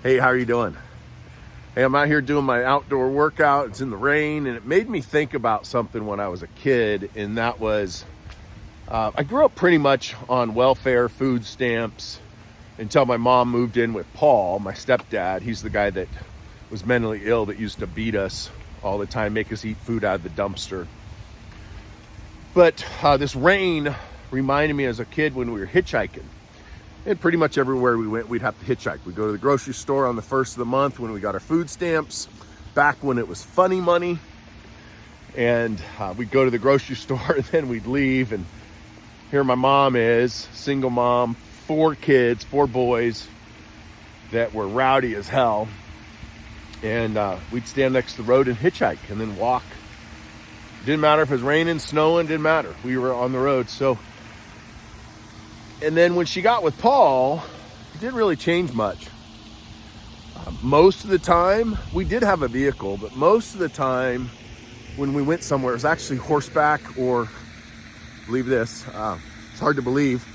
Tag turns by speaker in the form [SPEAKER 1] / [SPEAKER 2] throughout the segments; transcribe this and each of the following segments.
[SPEAKER 1] Hey, how are you doing? Hey, I'm out here doing my outdoor workout. It's in the rain, and it made me think about something when I was a kid, and that was, I grew up pretty much on welfare, food stamps, until my mom moved in with Paul, my stepdad. He's the guy that was mentally ill that used to beat us all the time, make us eat food out of the dumpster. But this rain reminded me as a kid when we were hitchhiking. And pretty much everywhere we went, we'd have to hitchhike. We'd go to the grocery store on the first of the month when we got our food stamps, back when it was funny money. And we'd go to the grocery store and then we'd leave. And here my mom is, single mom, 4 kids, 4 boys that were rowdy as hell. And we'd stand next to the road and hitchhike and then walk. Didn't matter if it was raining, snowing, didn't matter. We were on the road. And then when she got with Paul, it didn't really change much. Most of the time, we did have a vehicle, but most of the time when we went somewhere, it was actually horseback or, believe this, it's hard to believe.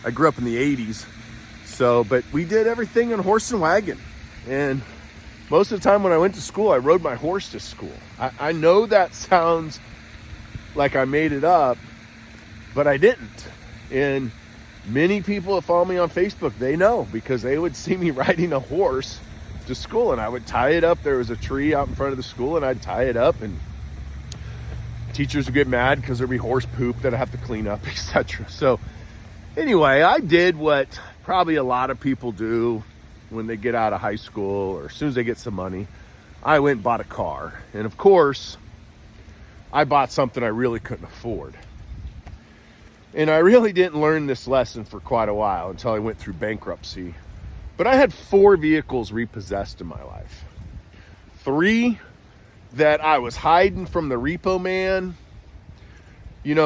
[SPEAKER 1] I grew up in the 80s, but we did everything in horse and wagon. And most of the time when I went to school, I rode my horse to school. I know that sounds like I made it up, but I didn't. And many people that follow me on Facebook, they know, because they would see me riding a horse to school, and I would tie it up. There was a tree out in front of the school, and I'd tie it up, and teachers would get mad because there'd be horse poop that I have to clean up, etc. So anyway, I did what probably a lot of people do when they get out of high school or as soon as they get some money. I went and bought a car, and of course, I bought something I really couldn't afford. And I really didn't learn this lesson for quite a while until I went through bankruptcy. But I had 4 vehicles repossessed in my life. 3 that I was hiding from the repo man,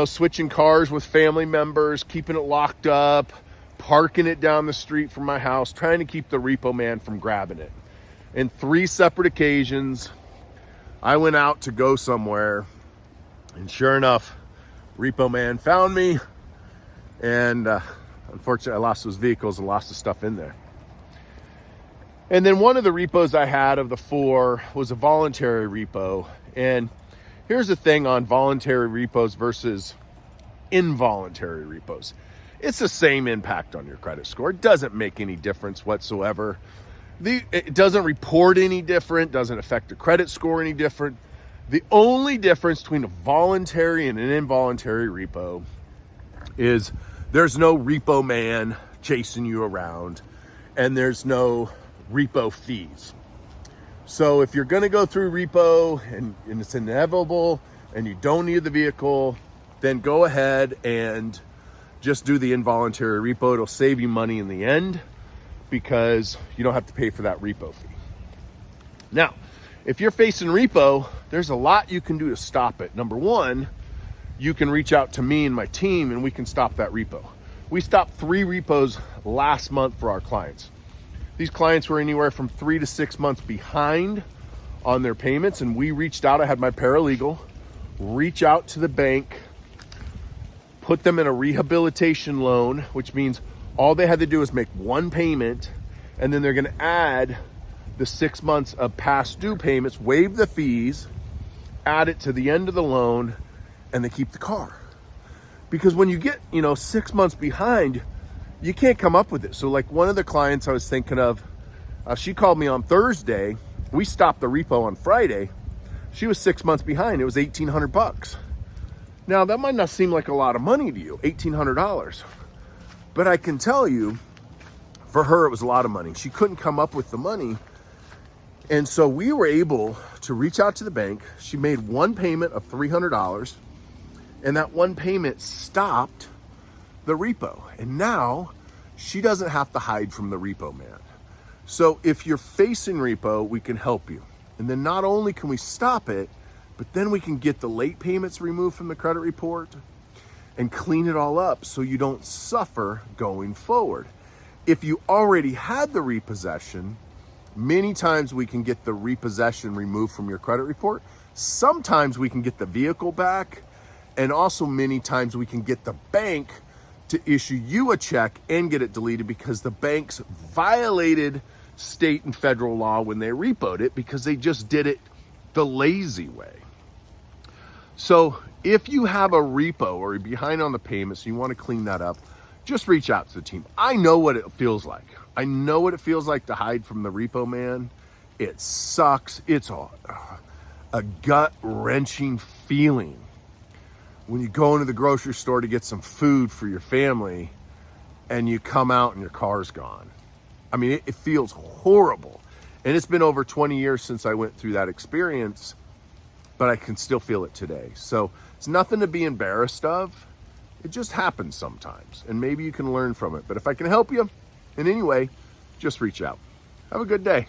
[SPEAKER 1] switching cars with family members, keeping it locked up, parking it down the street from my house, trying to keep the repo man from grabbing it. And 3 separate occasions, I went out to go somewhere, and sure enough, repo man found me. And unfortunately, I lost those vehicles and lost the stuff in there. And then one of the repos I had of the 4 was a voluntary repo. And here's the thing on voluntary repos versus involuntary repos. It's the same impact on your credit score. It doesn't make any difference whatsoever. It doesn't report any different, doesn't affect the credit score any different. The only difference between a voluntary and an involuntary repo is there's no repo man chasing you around, and there's no repo fees. So if you're going to go through repo and it's inevitable and you don't need the vehicle, then go ahead and just do the involuntary repo. It'll save you money in the end because you don't have to pay for that repo fee. Now, if you're facing repo, there's a lot you can do to stop it. Number 1, you can reach out to me and my team and we can stop that repo. We stopped 3 repos last month for our clients. These clients were anywhere from 3 to 6 months behind on their payments, and we reached out. I had my paralegal reach out to the bank, put them in a rehabilitation loan, which means all they had to do is make 1 payment, and then they're going to add the 6 months of past due payments, waive the fees, add it to the end of the loan, and they keep the car. Because when you get, 6 months behind, you can't come up with it. So like one of the clients I was thinking of, she called me on Thursday. We stopped the repo on Friday. She was 6 months behind. It was $1,800. Now that might not seem like a lot of money to you, $1,800. But I can tell you, for her, it was a lot of money. She couldn't come up with the money. And so we were able to reach out to the bank. She made 1 payment of $300. And that 1 payment stopped the repo. And now she doesn't have to hide from the repo man. So if you're facing repo, we can help you. And then not only can we stop it, but then we can get the late payments removed from the credit report and clean it all up so you don't suffer going forward. If you already had the repossession, many times we can get the repossession removed from your credit report. Sometimes we can get the vehicle back. And also many times we can get the bank to issue you a check and get it deleted because the bank's violated state and federal law when they repoed it, because they just did it the lazy way. So if you have a repo or you're behind on the payments and you want to clean that up, just reach out to the team. I know what it feels like. I know what it feels like to hide from the repo man. It sucks. It's a gut-wrenching feeling when you go into the grocery store to get some food for your family and you come out and your car's gone. I mean, it feels horrible. And it's been over 20 years since I went through that experience, but I can still feel it today. So it's nothing to be embarrassed of. It just happens sometimes, and maybe you can learn from it. But if I can help you in any way, just reach out. Have a good day.